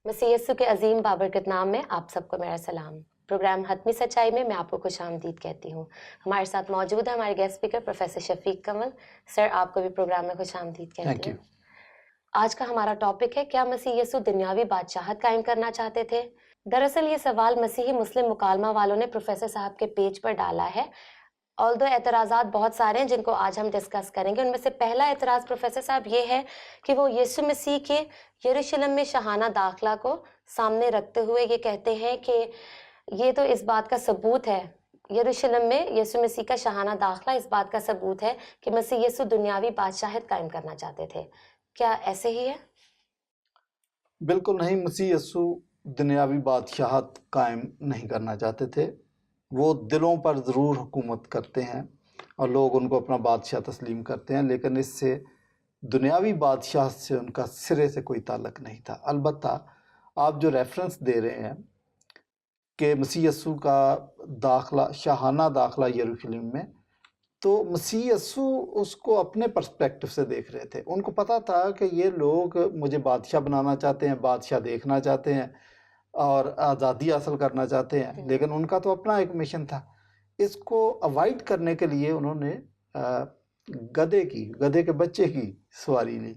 مسیح یسوع کے عظیم بابرکت نام میں آپ سب کو میرا سلام۔ پروگرام حتمی سچائی میں میں آپ کو خوش آمدید کہتی ہوں۔ ہمارے ساتھ موجود ہے ہمارے گیسٹ اسپیکر پروفیسر شفیق کمل سر، آپ کو بھی پروگرام میں خوش آمدید کہتی ہوں۔ آج کا ہمارا ٹاپک ہے، کیا مسیح یسوع دنیاوی بادشاہت قائم کرنا چاہتے تھے؟ دراصل یہ سوال مسیحی مسلم مکالمہ والوں نے پروفیسر صاحب کے پیج پر ڈالا ہے۔ آلدو اعتراضات بہت سارے ہیں جن کو آج ہم ڈسکس کریں گے۔ ان میں سے پہلا اعتراض پروفیسر صاحب یہ ہے کہ وہ یسوع مسیح کے یروشلم میں شاہانہ داخلہ کو سامنے رکھتے ہوئے یہ کہتے ہیں کہ یہ تو اس بات کا ثبوت ہے، یروشلم میں یسوع مسیح کا شاہانہ داخلہ اس بات کا ثبوت ہے کہ مسیح یسوع دنیاوی بادشاہت قائم کرنا چاہتے تھے۔ کیا ایسے ہی ہے؟ بالکل نہیں، مسیح یسوع دنیاوی بادشاہت قائم نہیں کرنا چاہتے تھے۔ وہ دلوں پر ضرور حکومت کرتے ہیں اور لوگ ان کو اپنا بادشاہ تسلیم کرتے ہیں، لیکن اس سے دنیاوی بادشاہ سے ان کا سرے سے کوئی تعلق نہیں تھا۔ البتہ آپ جو ریفرنس دے رہے ہیں کہ مسیح یسوع کا داخلہ، شاہانہ داخلہ یروشلم میں، تو مسیح یسوع اس کو اپنے پرسپیکٹو سے دیکھ رہے تھے۔ ان کو پتہ تھا کہ یہ لوگ مجھے بادشاہ بنانا چاہتے ہیں، بادشاہ دیکھنا چاہتے ہیں اور آزادی حاصل کرنا چاہتے ہیں، لیکن ان کا تو اپنا ایک مشن تھا۔ اس کو اوائڈ کرنے کے لیے انہوں نے گدھے کے بچے کی سواری لی۔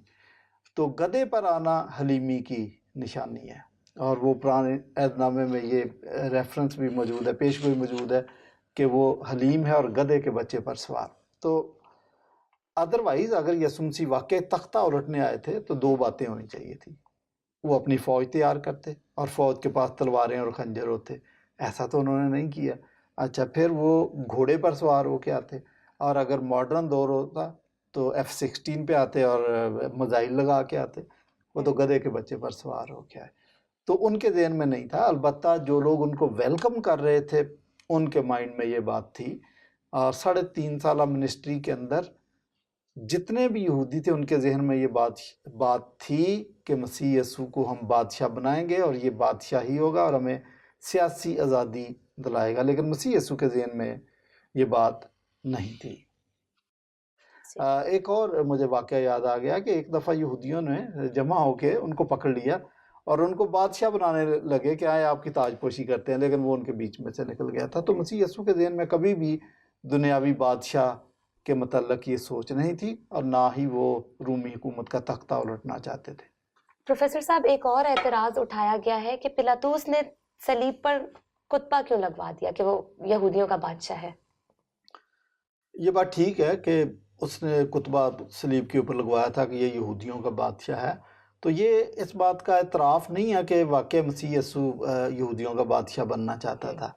تو گدھے پر آنا حلیمی کی نشانی ہے، اور وہ پرانے عہد نامے میں یہ ریفرنس بھی موجود ہے، پیشگوئی موجود ہے کہ وہ حلیم ہے اور گدھے کے بچے پر سوار۔ تو ادروائز اگر یسوع مسیح واقعی تختہ الٹنے آئے تھے تو دو باتیں ہونی چاہیے تھی، وہ اپنی فوج تیار کرتے اور فوج کے پاس تلواریں اور خنجر ہوتے۔ ایسا تو انہوں نے نہیں کیا۔ اچھا، پھر وہ گھوڑے پر سوار ہو کے آتے، اور اگر ماڈرن دور ہوتا تو F-16 پہ آتے اور میزائل لگا کے آتے۔ وہ تو گدھے کے بچے پر سوار ہو کے آئے۔ تو ان کے ذہن میں نہیں تھا، البتہ جو لوگ ان کو ویلکم کر رہے تھے ان کے مائنڈ میں یہ بات تھی۔ اور 3.5 سالہ منسٹری کے اندر جتنے بھی یہودی تھے ان کے ذہن میں یہ بات تھی کہ مسیح یسوع کو ہم بادشاہ بنائیں گے اور یہ بادشاہی ہوگا اور ہمیں سیاسی آزادی دلائے گا، لیکن مسیح یسوع کے ذہن میں یہ بات نہیں تھی۔ ایک اور مجھے واقعہ یاد آ گیا کہ ایک دفعہ یہودیوں نے جمع ہو کے ان کو پکڑ لیا اور ان کو بادشاہ بنانے لگے کہ آئے آپ کی تاج پوشی کرتے ہیں، لیکن وہ ان کے بیچ میں سے نکل گیا تھا۔ تو مسیح یسوع کے ذہن میں کبھی بھی دنیاوی بادشاہ کے متعلق یہ سوچ نہیں تھی، اور نہ ہی وہ رومی حکومت کا تختہ الٹنا چاہتے تھے۔ پروفیسر صاحب، ایک اور اعتراض اٹھایا گیا ہے کہ پلاطوس نے صلیب پر کتبہ کیوں لگوا دیا کہ وہ یہودیوں کا بادشاہ ہے؟ یہ بات ٹھیک ہے کہ اس نے کتبہ صلیب کے اوپر لگوایا تھا کہ یہ یہودیوں کا بادشاہ ہے، تو یہ اس بات کا اعتراف نہیں ہے کہ واقع مسیح یسوع یہودیوں کا بادشاہ بننا چاہتا تھا۔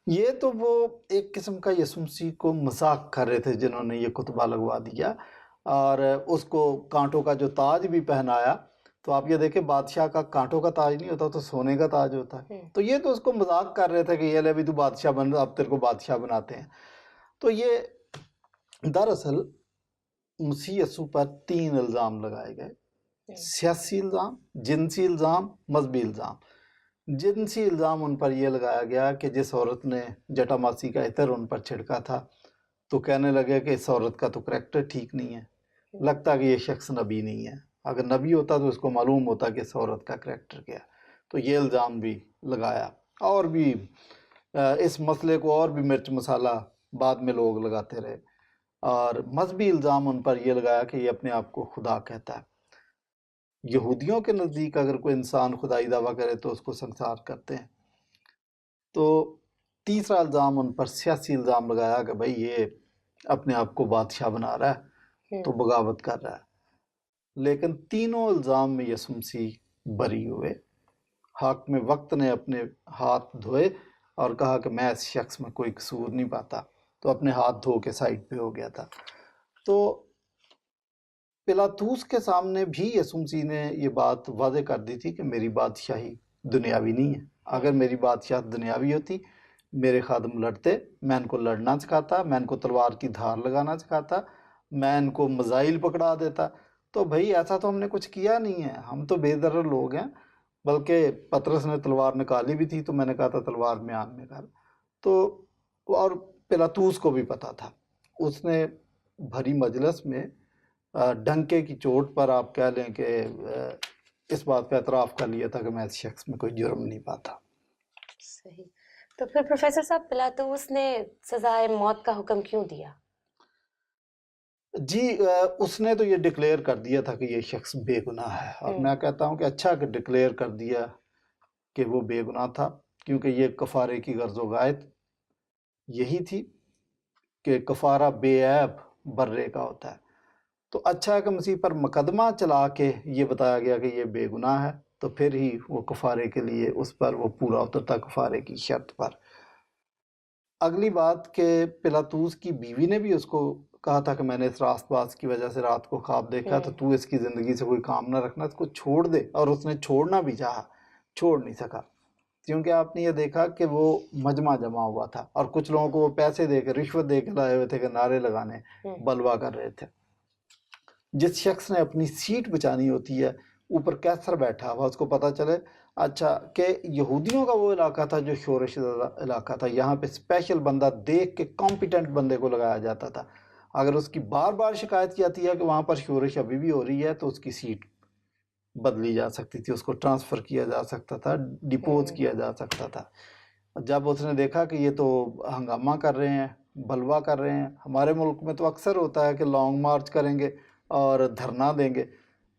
یہ تو وہ ایک قسم کا یسوع مسیح کو مذاق کر رہے تھے جنہوں نے یہ کتبہ لگوا دیا، اور اس کو کانٹوں کا جو تاج بھی پہنایا۔ تو آپ یہ دیکھیں، بادشاہ کا کانٹوں کا تاج نہیں ہوتا تو سونے کا تاج ہوتا ہے۔ تو یہ تو اس کو مذاق کر رہے تھے کہ یہ لے بھی تو بادشاہ بن، اب تیرے کو بادشاہ بناتے ہیں۔ تو یہ دراصل مسیح یسوع پر 3 الزام لگائے گئے: سیاسی الزام، جنسی الزام، مذہبی الزام۔ جنسی الزام ان پر یہ لگایا گیا کہ جس عورت نے جٹا ماسی کا عطر ان پر چھڑکا تھا تو کہنے لگے کہ اس عورت کا تو کریکٹر ٹھیک نہیں ہے، لگتا کہ یہ شخص نبی نہیں ہے۔ اگر نبی ہوتا تو اس کو معلوم ہوتا کہ اس عورت کا کریکٹر کیا۔ تو یہ الزام بھی لگایا، اور بھی اس مسئلے کو اور بھی مرچ مسالہ بعد میں لوگ لگاتے رہے۔ اور مذہبی الزام ان پر یہ لگایا کہ یہ اپنے آپ کو خدا کہتا ہے۔ یہودیوں کے نزدیک اگر کوئی انسان خدائی دعویٰ کرے تو اس کو سنسار کرتے ہیں۔ تو تیسرا الزام ان پر سیاسی الزام لگایا کہ بھائی یہ اپنے آپ کو بادشاہ بنا رہا ہے تو بغاوت کر رہا ہے۔ لیکن تینوں الزام میں یسوع مسیح بری ہوئے۔ حاکم وقت نے اپنے ہاتھ دھوئے اور کہا کہ میں اس شخص میں کوئی قصور نہیں پاتا، تو اپنے ہاتھ دھو کے سائڈ پہ ہو گیا تھا۔ تو پلاطوس کے سامنے بھی یسوع مسیح نے یہ بات واضح کر دی تھی کہ میری بادشاہی دنیاوی نہیں ہے۔ اگر میری بادشاہت دنیاوی ہوتی، میرے خادم لڑتے، میں ان کو لڑنا سکھاتا، میں ان کو تلوار کی دھار لگانا سکھاتا، میں ان کو میزائل پکڑا دیتا۔ تو بھائی ایسا تو ہم نے کچھ کیا نہیں ہے، ہم تو بے ضرر لوگ ہیں۔ بلکہ پطرس نے تلوار نکالی بھی تھی تو میں نے کہا تھا تلوار میان نکال۔ تو اور پلاطوس کو بھی پتا تھا، اس نے بھری مجلس میں ڈنکے کی چوٹ پر آپ کہہ لیں کہ اس بات کا اعتراف کر لیا تھا کہ میں اس شخص میں کوئی جرم نہیں پاتا۔ صحیح۔ تو پھر پروفیسر صاحب پلاطوس نے سزائے موت کا حکم کیوں دیا؟ جی اس نے تو یہ ڈکلیئر کر دیا تھا کہ یہ شخص بے گناہ ہے، اور میں کہتا ہوں کہ اچھا کہ ڈکلیئر کر دیا کہ وہ بے گناہ تھا، کیونکہ یہ کفارے کی غرض و غایت یہی تھی کہ کفارہ بے عیب برے کا ہوتا ہے۔ تو اچھا ہے کہ مسیح پر مقدمہ چلا کے یہ بتایا گیا کہ یہ بے گناہ ہے، تو پھر ہی وہ کفارے کے لیے اس پر وہ پورا اترتا کفارے کی شرط پر۔ اگلی بات کہ پلاطوس کی بیوی نے بھی اس کو کہا تھا کہ میں نے اس راست باز کی وجہ سے رات کو خواب دیکھا، تو اس کی زندگی سے کوئی کام نہ رکھنا، اس کو چھوڑ دے، اور اس نے چھوڑنا بھی چاہا، چھوڑ نہیں سکا، کیونکہ آپ نے یہ دیکھا کہ وہ مجمع جمع ہوا تھا، اور کچھ لوگوں کو وہ پیسے دے کے رشوت دے کے لائے ہوئے تھے کہ نعرے لگانے، بلوا کر رہے تھے۔ جس شخص نے اپنی سیٹ بچانی ہوتی ہے، اوپر کیسر بیٹھا ہوا، اس کو پتہ چلے اچھا کہ یہودیوں کا وہ علاقہ تھا جو شورش زدہ علاقہ تھا، یہاں پہ اسپیشل بندہ دیکھ کے کمپیٹنٹ بندے کو لگایا جاتا تھا، اگر اس کی بار بار شکایت کی جاتی ہے کہ وہاں پر شورش ابھی بھی ہو رہی ہے تو اس کی سیٹ بدلی جا سکتی تھی، اس کو ٹرانسفر کیا جا سکتا تھا، ڈپوز کیا جا سکتا تھا۔ جب اس نے دیکھا کہ یہ تو ہنگامہ کر رہے ہیں، بلوا کر رہے ہیں، ہمارے ملک میں تو اکثر ہوتا ہے کہ لانگ مارچ کریں گے اور دھرنا دیں گے،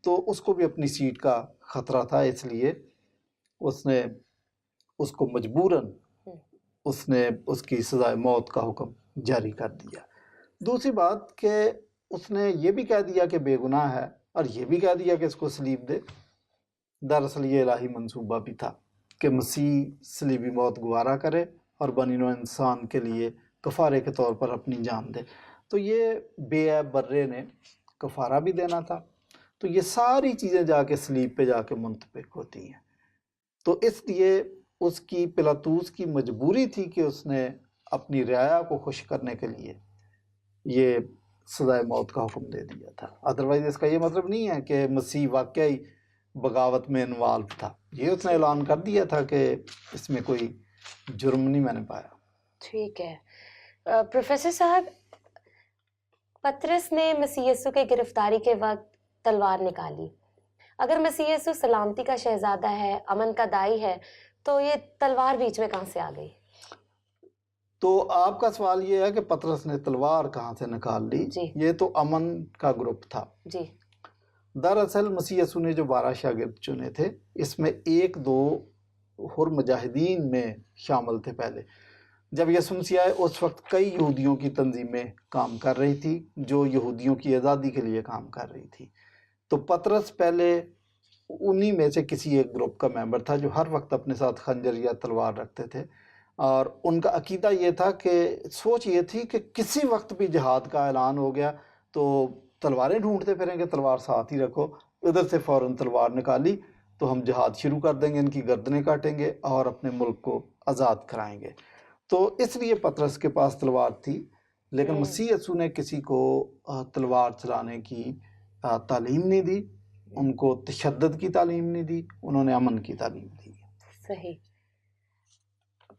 تو اس کو بھی اپنی سیٹ کا خطرہ تھا، اس لیے اس نے اس کو مجبوراً اس نے اس کی سزائے موت کا حکم جاری کر دیا۔ دوسری بات کہ اس نے یہ بھی کہہ دیا کہ بے گناہ ہے، اور یہ بھی کہہ دیا کہ اس کو صلیب دے۔ دراصل یہ الہی منصوبہ بھی تھا کہ مسیح صلیبی موت گوارا کرے اور بنی نوع انسان کے لیے کفارے کے طور پر اپنی جان دے، تو یہ بے عیب برے نے کفارہ بھی دینا تھا، تو یہ ساری چیزیں جا کے صلیب پہ جا کے منطبق ہوتی ہیں۔ تو اس لیے اس کی پلاطوس کی مجبوری تھی کہ اس نے اپنی رعایا کو خوش کرنے کے لیے یہ سزائے موت کا حکم دے دیا تھا۔ ادروائز اس کا یہ مطلب نہیں ہے کہ مسیح واقعی بغاوت میں انوالو تھا، یہ اس نے اعلان کر دیا تھا کہ اس میں کوئی جرم نہیں میں نے پایا۔ ٹھیک ہے۔ پروفیسر صاحب، پطرس نے مسیح یسوع کے گرفتاری کے وقت تلوار نکالی، اگر مسیح یسوع سلامتی کا شہزادہ ہے، امن کا دائی ہے، تو یہ تلوار بیچ میں کہاں سے آ گئی؟ تو آپ کا سوال یہ ہے کہ پطرس نے تلوار کہاں سے نکال لی؟ جی یہ تو امن کا گروپ تھا۔ جی دراصل مسیح یسوع نے جو 12 شاگرد چنے تھے، اس میں ایک دو حر مجاہدین میں شامل تھے۔ پہلے جب یسوع مسیح آئے اس وقت کئی یہودیوں کی تنظیمیں کام کر رہی تھی جو یہودیوں کی آزادی کے لیے کام کر رہی تھی، تو پطرس پہلے انہی میں سے کسی ایک گروپ کا ممبر تھا جو ہر وقت اپنے ساتھ خنجر یا تلوار رکھتے تھے، اور ان کا عقیدہ یہ تھا کہ سوچ یہ تھی کہ کسی وقت بھی جہاد کا اعلان ہو گیا تو تلواریں ڈھونڈتے پھریں گے، تلوار ساتھ ہی رکھو، ادھر سے فوراً تلوار نکالی تو ہم جہاد شروع کر دیں گے، ان کی گردنیں کاٹیں گے اور اپنے ملک کو آزاد کرائیں گے۔ تو اس لیے پطرس کے پاس تلوار تھی، لیکن مسیح یسوع نے کسی کو تلوار چلانے کی تعلیم نہیں دی، ان کو تشدد کی تعلیم نہیں دی، انہوں نے امن کی تعلیم دی۔ صحیح۔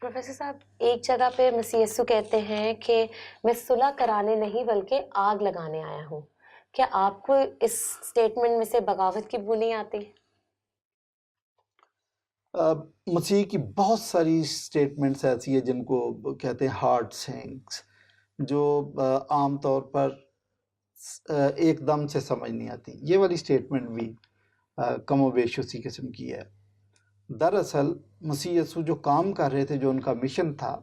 پروفیسر صاحب، ایک جگہ پہ مسیح یسوع کہتے ہیں کہ میں صلح کرانے نہیں بلکہ آگ لگانے آیا ہوں، کیا آپ کو اس سٹیٹمنٹ میں سے بغاوت کی بو نہیں آتی؟ مسیح کی بہت ساری سٹیٹمنٹس ایسی ہیں جن کو کہتے ہیں ہارڈ سینگس، جو عام طور پر ایک دم سے سمجھ نہیں آتی۔ یہ والی سٹیٹمنٹ بھی کم و بیش اسی قسم کی ہے۔ دراصل مسیح یسوع جو کام کر رہے تھے، جو ان کا مشن تھا،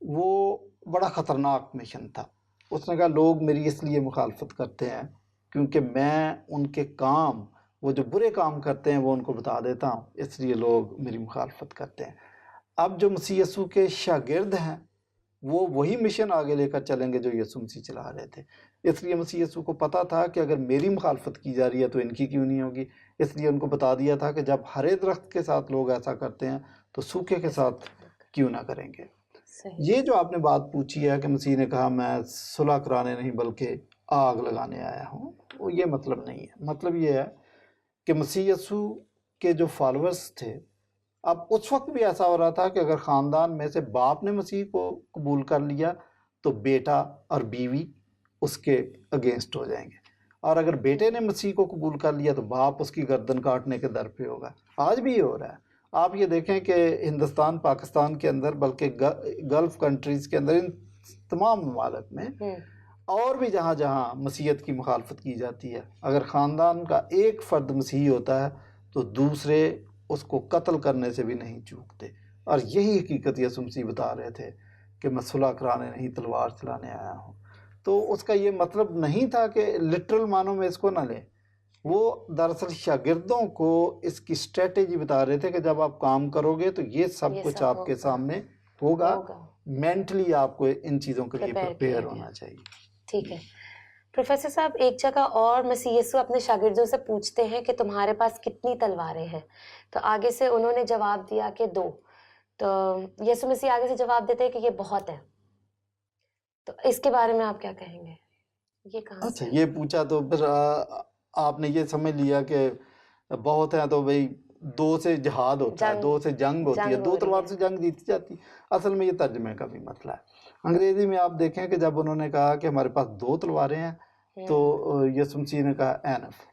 وہ بڑا خطرناک مشن تھا۔ اس نے کہا لوگ میری اس لیے مخالفت کرتے ہیں کیونکہ میں ان کے کام، وہ جو برے کام کرتے ہیں وہ ان کو بتا دیتا ہوں، اس لیے لوگ میری مخالفت کرتے ہیں۔ اب جو مسیح یسوع کے شاگرد ہیں وہ وہی مشن آگے لے کر چلیں گے جو یسوع مسیح چلا رہے تھے، اس لیے مسیح یسوع کو پتا تھا کہ اگر میری مخالفت کی جا رہی ہے تو ان کی کیوں نہیں ہوگی، اس لیے ان کو بتا دیا تھا کہ جب ہرے درخت کے ساتھ لوگ ایسا کرتے ہیں تو سوکھے کے ساتھ کیوں نہ کریں گے۔ یہ جو آپ نے بات پوچھی ہے کہ مسیح نے کہا میں صلح کرانے نہیں بلکہ آگ لگانے آیا ہوں، وہ یہ مطلب نہیں ہے۔ مطلب یہ ہے کہ مسیح یسوع کے جو فالورز تھے، اب اس وقت بھی ایسا ہو رہا تھا کہ اگر خاندان میں سے باپ نے مسیح کو قبول کر لیا تو بیٹا اور بیوی اس کے اگینسٹ ہو جائیں گے، اور اگر بیٹے نے مسیح کو قبول کر لیا تو باپ اس کی گردن کاٹنے کے در پہ ہوگا. آج بھی یہ ہو رہا ہے. آپ یہ دیکھیں کہ ہندوستان پاکستان کے اندر بلکہ گلف کنٹریز کے اندر ان تمام ممالک میں اور بھی جہاں جہاں مسیحیت کی مخالفت کی جاتی ہے، اگر خاندان کا ایک فرد مسیحی ہوتا ہے تو دوسرے اس کو قتل کرنے سے بھی نہیں چوکتے. اور یہی حقیقت یسوع مسیح بتا رہے تھے کہ میں صلح کرانے نہیں تلوار چلانے آیا ہوں. تو اس کا یہ مطلب نہیں تھا کہ لٹرل معنوں میں اس کو نہ لیں. وہ دراصل شاگردوں کو اس کی اسٹریٹجی بتا رہے تھے کہ جب آپ کام کرو گے تو یہ سب کچھ آپ کے سامنے ہوگا. مینٹلی آپ کو ان چیزوں کے لیے پریپیئر ہونا چاہیے. ٹھیک ہے پروفیسر صاحب، ایک جگہ اور مسیح یسوع اپنے شاگردوں سے پوچھتے ہیں کہ تمہارے پاس کتنی تلواریں ہیں؟ تو آگے سے انہوں نے جواب دیا کہ 2. تو یسوع مسیح آگے سے جواب دیتے ہیں کہ یہ بہت ہے. تو اس کے بارے میں آپ کیا کہیں گے؟ یہ کہاں اچھا، یہ پوچھا تو پھر آپ نے یہ سمجھ لیا کہ بہت ہیں تو بھائی 2 سے جہاد ہوتا ہے، 2 سے جنگ ہوتی ہے، 2 تلوار سے جنگ جیتی جاتی. اصل میں یہ ترجمے کا بھی مسئلہ ہے. انگریزی میں آپ دیکھیں کہ جب انہوں نے کہا کہ ہمارے پاس 2 تلواریں ہیں تو یسوع مسیح نے کہا اینف.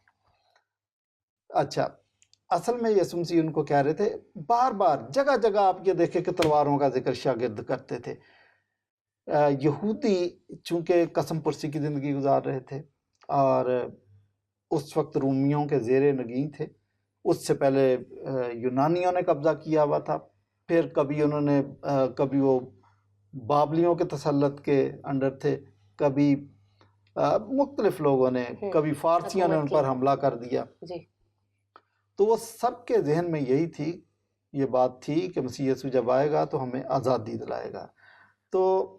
اچھا، اصل میں یسوع مسیح ان کو کہہ رہے تھے، بار بار جگہ جگہ آپ یہ دیکھیں کہ تلواروں کا ذکر شاگرد کرتے تھے. یہودی چونکہ قسم پرسی کی زندگی گزار رہے تھے اور اس وقت رومیوں کے زیر نگین تھے. اس سے پہلے یونانیوں نے قبضہ کیا ہوا تھا، پھر کبھی وہ بابلیوں کے تسلط کے انڈر تھے، کبھی مختلف لوگوں نے، کبھی فارسیوں نے ان پر حملہ کر دیا. تو وہ سب کے ذہن میں یہی تھی، یہ بات تھی کہ مسیح یسوع جب آئے گا تو ہمیں آزادی دلائے گا. تو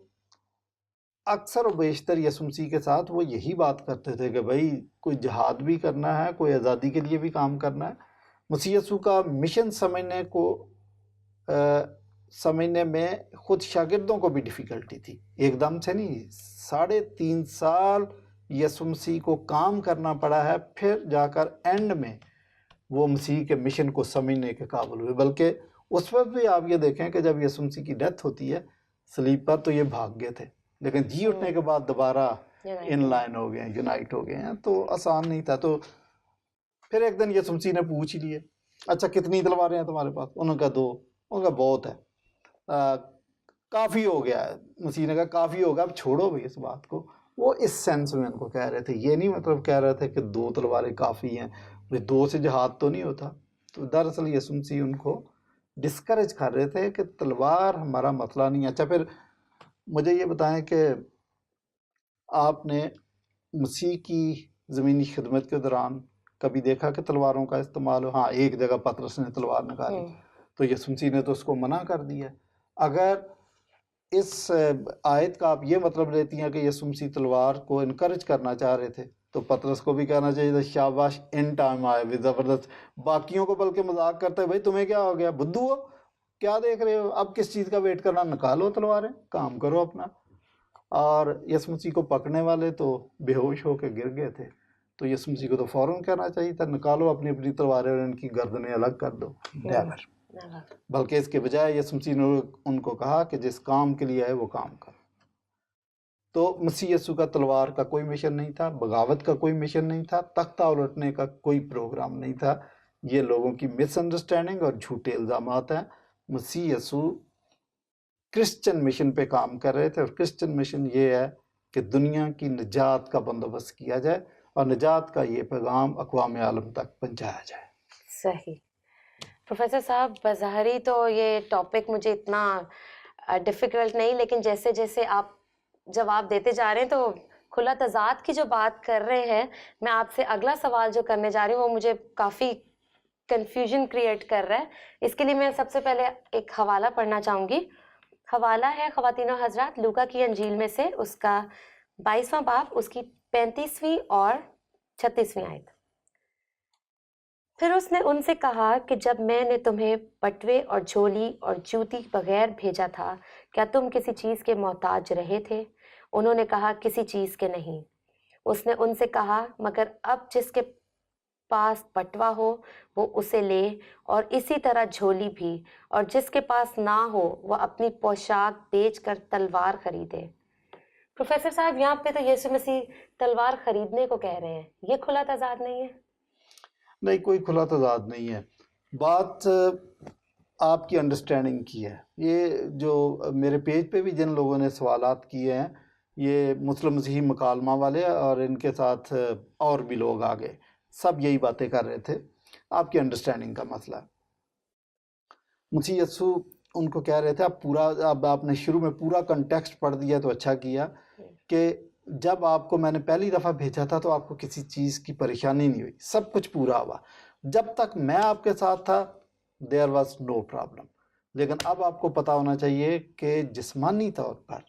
اکثر و بیشتر یسوع مسیح کے ساتھ وہ یہی بات کرتے تھے کہ بھائی کوئی جہاد بھی کرنا ہے، کوئی آزادی کے لیے بھی کام کرنا ہے. مسیح یسوع کا مشن سمجھنے میں خود شاگردوں کو بھی ڈیفیکلٹی تھی. ایک دم سے نہیں، 3.5 سال یسوع مسیح کو کام کرنا پڑا ہے، پھر جا کر اینڈ میں وہ مسیح کے مشن کو سمجھنے کے قابل ہوئے. بلکہ اس وقت بھی آپ یہ دیکھیں کہ جب یسوع مسیح کی ڈیتھ ہوتی ہے صلیب پر تو یہ بھاگ گئے تھے، لیکن جی اٹھنے کے بعد دوبارہ ان لائن ہو گئے ہیں، یونائٹ ہو گئے ہیں. تو آسان نہیں تھا. تو پھر ایک دن یسوع مسیح نے پوچھ لیے، اچھا کتنی تلواریں ہیں تمہارے پاس؟ انہوں نے کہا 2. انہوں نے کہا بہت ہے، کافی ہو گیا ہے. مسیح نے کہا کافی ہوگا، اب چھوڑو بھائی اس بات کو. وہ اس سینس میں ان کو کہہ رہے تھے، یہ نہیں مطلب کہہ رہے تھے کہ 2 تلواریں کافی ہیں، 2 سے جہاد تو نہیں ہوتا. تو دراصل یسوع مسیح ان کو ڈسکریج کر رہے تھے کہ تلوار ہمارا مسئلہ نہیں. اچھا، پھر مجھے یہ بتائیں کہ آپ نے مسیح کی زمینی خدمت کے دوران کبھی دیکھا کہ تلواروں کا استعمال ہو؟ ہاں، ایک جگہ پطرس نے تلوار نکالی تو یسوع مسیح نے تو اس کو منع کر دیا. اگر اس آیت کا آپ یہ مطلب لیتی ہیں کہ یسوع مسیح تلوار کو انکریج کرنا چاہ رہے تھے تو پطرس کو بھی کہنا چاہیے تھا شاباش، ان ٹائم آئے بھی زبردست. باقیوں کو بلکہ مذاق کرتے بھائی تمہیں کیا ہو گیا، بدھو ہو، کیا دیکھ رہے ہو، اب کس چیز کا ویٹ کرنا، نکالو تلواریں، کام کرو اپنا. اور یسوع مسیح کو پکڑنے والے تو بے ہوش ہو کے گر گئے تھے. تو یسوع مسیح کو تو فوراً کہنا چاہیے تھا نکالو اپنی اپنی تلواریں اور ان کی گردنیں الگ کر دو. نیور. بلکہ اس کے بجائے یسوع مسیح نے ان کو کہا کہ جس کام کے لیے آئے وہ کام کرو. تو مسیح یسوع کا تلوار کا کوئی مشن نہیں تھا، بغاوت کا کوئی مشن نہیں تھا، تختہ الٹنے کا کوئی پروگرام نہیں تھا. یہ لوگوں کی مس انڈرسٹینڈنگ اور جھوٹے الزامات ہیں. مسیح یسوع کرسچن مشن پہ کام کر رہے تھے، اور کرسچن مشن یہ ہے کہ دنیا کی نجات کا بندوبست کیا جائے اور نجات کا یہ پیغام اقوام عالم تک پہنچایا جائے. صحیح. پروفیسر صاحب، بظاہری تو یہ ٹاپک مجھے اتنا ڈیفیکلٹ نہیں، لیکن جیسے جیسے آپ جواب دیتے جا رہے ہیں تو کھلا تضاد کی جو بات کر رہے ہیں، میں آپ سے اگلا سوال جو کرنے جا رہی ہوں وہ مجھے کافی کنفیوژن کریٹ کر رہا ہے. اس کے لیے میں سب سے پہلے ایک حوالہ پڑھنا چاہوں گی. حوالہ ہے خواتین و حضرات لوکا کی انجیل میں سے اس کا 22واں باب، اس کی 35ویں اور 36ویں آیت. پھر اس نے ان سے کہا کہ جب میں نے تمہیں بٹوے اور جھولی اور جوتی بغیر بھیجا تھا کیا تم کسی چیز کے محتاج رہے تھے؟ انہوں نے کہا کسی چیز کے نہیں. اس نے ان سے کہا مگر اب جس کے پاس بٹوا ہو وہ اسے لے، اور اسی طرح جھولی بھی، اور جس کے پاس نہ ہو وہ اپنی پوشاک بیچ کر تلوار خریدے. پروفیسر صاحب، یہاں پہ تو یسوع مسیح تلوار خریدنے کو کہہ رہے ہیں، یہ کھلا تضاد نہیں ہے؟ نہیں، کوئی کھلا تضاد نہیں ہے. بات آپ کی انڈرسٹینڈنگ کی ہے. یہ جو میرے پیج پہ بھی جن لوگوں نے سوالات کیے ہیں یہ مسلم مسیحی مکالمہ والے اور ان کے ساتھ اور بھی لوگ آگے سب یہی باتیں کر رہے تھے. آپ کی انڈرسٹینڈنگ کا مسئلہ ہے. مسیح یسوع ان کو کہہ رہے تھے اب آپ نے شروع میں پورا کنٹیکسٹ پڑھ دیا تو اچھا کیا کہ جب آپ کو میں نے پہلی دفعہ بھیجا تھا تو آپ کو کسی چیز کی پریشانی نہیں ہوئی، سب کچھ پورا ہوا. جب تک میں آپ کے ساتھ تھا دیر واز نو پرابلم. لیکن اب آپ کو پتا ہونا چاہیے کہ جسمانی طور پر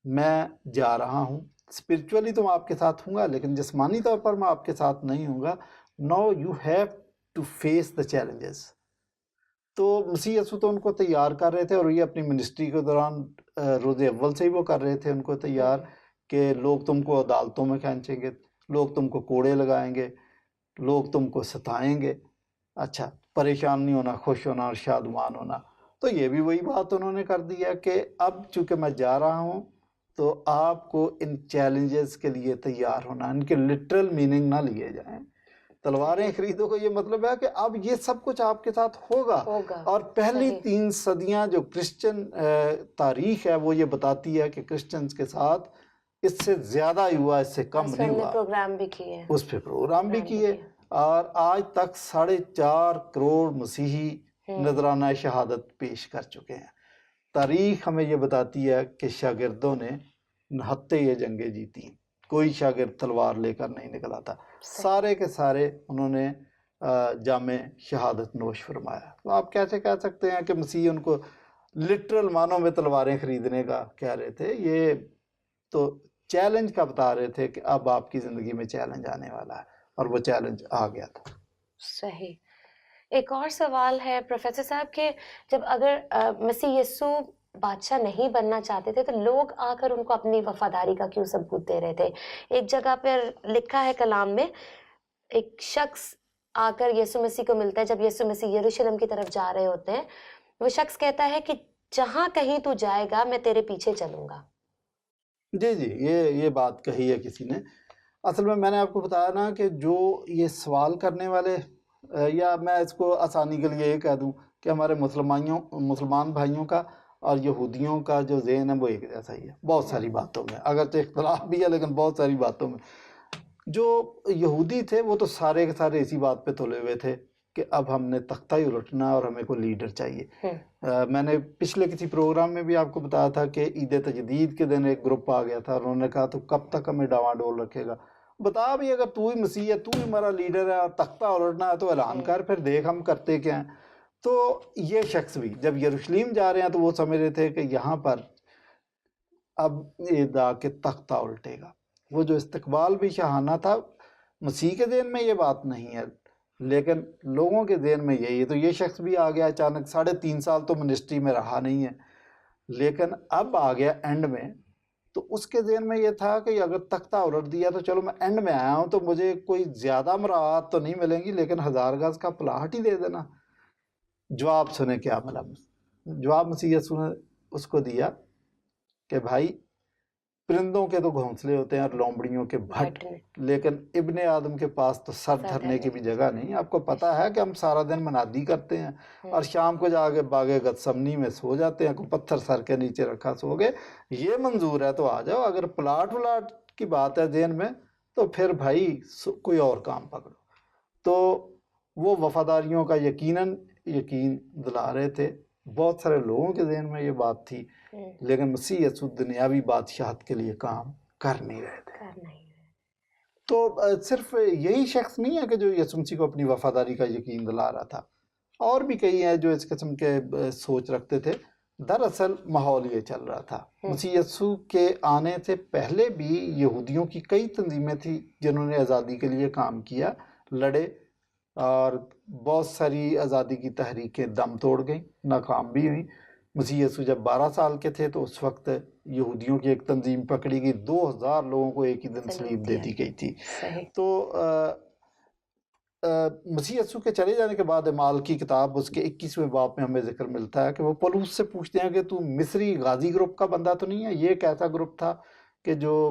میں جا رہا ہوں، اسپرچولی تو میں آپ کے ساتھ ہوں گا لیکن جسمانی طور پر میں آپ کے ساتھ نہیں ہوں گا. No you have to face the challenges. تو مسیح یسوع تو ان کو تیار کر رہے تھے اور یہ اپنی منسٹری کے دوران روز اول سے ہی وہ کر رہے تھے ان کو تیار کہ لوگ تم کو عدالتوں میں کھینچیں گے، لوگ تم کو کوڑے لگائیں گے، لوگ تم کو ستائیں گے. اچھا، پریشان نہیں ہونا، خوش ہونا اور شادمان ہونا. تو یہ بھی وہی بات انہوں نے کر دی ہے کہ اب چونکہ میں جا رہا ہوں تو آپ کو ان چیلنجز کے لیے تیار ہونا. ان کے لٹرل میننگ نہ لیے جائیں. تلواریں خریدو کا یہ مطلب ہے کہ اب یہ سب کچھ آپ کے ساتھ ہوگا. اور پہلی 3 صدیاں جو کرسچن تاریخ ہے وہ یہ بتاتی ہے کہ کرسچنز کے ساتھ اس سے زیادہ ہی ہوا، اس سے کم نہیں ہوا. پروگرام بھی کیے، اس پہ پروگرام بھی کیے اور آج تک 4.5 کروڑ مسیحی نذرانہ شہادت پیش کر چکے ہیں. تاریخ ہمیں یہ بتاتی ہے کہ شاگردوں نے نہتے یہ جنگیں جیتی. کوئی شاگرد تلوار لے کر نہیں نکلا تھا، سارے کے سارے انہوں نے جامِ شہادت نوش فرمایا. تو آپ کیسے کہہ سکتے ہیں کہ مسیح ان کو لٹرل معنوں میں تلواریں خریدنے کا کہہ رہے تھے؟ یہ تو چیلنج کا بتا رہے تھے کہ اب آپ کی زندگی میں چیلنج آنے والا ہے اور وہ چیلنج آ گیا تھا. صحیح. ایک اور سوال ہے پروفیسر صاحب کہ جب اگر مسیح یسوع بادشاہ نہیں بننا چاہتے تھے تو لوگ آ کر ان کو اپنی وفاداری کا کیوں ثبوت دے رہے تھے؟ ایک جگہ پر لکھا ہے کلام میں، ایک شخص آ کر یسوع مسیح کو ملتا ہے جب یسوع مسیح یروشلم کی طرف جا رہے ہوتے ہیں. وہ شخص کہتا ہے کہ جہاں کہیں تو جائے گا میں تیرے پیچھے چلوں گا. جی یہ بات کہی ہے کسی نے. اصل میں نے آپ کو بتایا نا کہ جو یہ سوال کرنے والے، یا میں اس کو آسانی کے لیے یہ کہہ دوں کہ ہمارے مسلمان بھائیوں کا اور یہودیوں کا جو ذہن ہے وہ ایک جیسا ہی ہے بہت ساری باتوں میں، اگرچہ اختلاف بھی ہے لیکن بہت ساری باتوں میں. جو یہودی تھے وہ تو سارے کے سارے اسی بات پہ تلے ہوئے تھے کہ اب ہم نے تختہ ہی الٹنا اور ہمیں کوئی لیڈر چاہیے. میں نے پچھلے کسی پروگرام میں بھی آپ کو بتایا تھا کہ عید تجدید کے دن ایک گروپ آ گیا تھا اور انہوں نے کہا تو کب تک ہمیں ڈاواں ڈول رکھے گا؟ بتا بھی، اگر تو ہی مسیح ہے، تو ہی ہمارا لیڈر ہے اور تختہ الٹنا ہے تو اعلان کر، پھر دیکھ ہم کرتے کیا ہیں. تو یہ شخص بھی جب یروشلم جا رہے ہیں تو وہ سمجھ رہے تھے کہ یہاں پر اب یہ دا کے تختہ الٹے گا. وہ جو استقبال بھی شاہانہ تھا، مسیح کے ذہن میں یہ بات نہیں ہے لیکن لوگوں کے ذہن میں یہی ہے. تو یہ شخص بھی آ گیا اچانک، 3.5 سال تو منسٹری میں رہا نہیں ہے لیکن اب آ گیا اینڈ میں. تو اس کے ذہن میں یہ تھا کہ اگر تختہ الٹ دیا تو چلو میں اینڈ میں آیا ہوں تو مجھے کوئی زیادہ مراعات تو نہیں ملیں گی لیکن 1000 گز کا پلاٹ ہی دے دینا. جواب سنے کیا ملا؟ جواب مسیح یسوع نے اس کو دیا کہ بھائی، پرندوں کے تو گھونسلے ہوتے ہیں اور لومڑیوں کے بھٹ، لیکن ابن آدم کے پاس تو سر دھرنے کی بھی جگہ نہیں. آپ کو پتا ہے کہ ہم سارا دن منادی کرتے ہیں اور شام کو جا کے باغ گتسمنی میں سو جاتے ہیں، کوئی پتھر سر کے نیچے رکھا سو گئے. یہ منظور ہے تو آ جاؤ. اگر پلاٹ کی بات ہے ذہن میں تو پھر بھائی کوئی اور کام پکڑو. تو وہ وفاداریوں کا یقین دلا رہے تھے. بہت سارے لوگوں کے ذہن میں یہ بات تھی لیکن مسیح یسوع دنیاوی بادشاہت کے لیے کام کر نہیں رہے تھے. تو صرف یہی شخص نہیں ہے کہ جو یسوع مسیح کو اپنی وفاداری کا یقین دلا رہا تھا، اور بھی کئی ہیں جو اس قسم کے سوچ رکھتے تھے. دراصل ماحول یہ چل رہا تھا. مسیح یسوع کے آنے سے پہلے بھی یہودیوں کی کئی تنظیمیں تھیں جنہوں نے آزادی کے لیے کام کیا، لڑے، اور بہت ساری آزادی کی تحریکیں دم توڑ گئیں، ناکام بھی ہوئیں. مسیح یسوع جب 12 سال کے تھے تو اس وقت یہودیوں کی ایک تنظیم پکڑی گئی، 2000 لوگوں کو ایک ہی دن سلیب دے دی گئی تھی. تو مسیح یسوع کے چلے جانے کے بعد اعمال کی کتاب اس کے 21ویں باب میں ہمیں ذکر ملتا ہے کہ وہ پولس سے پوچھتے ہیں کہ تو مصری غازی گروپ کا بندہ تو نہیں ہے؟ یہ ایک ایسا گروپ تھا کہ جو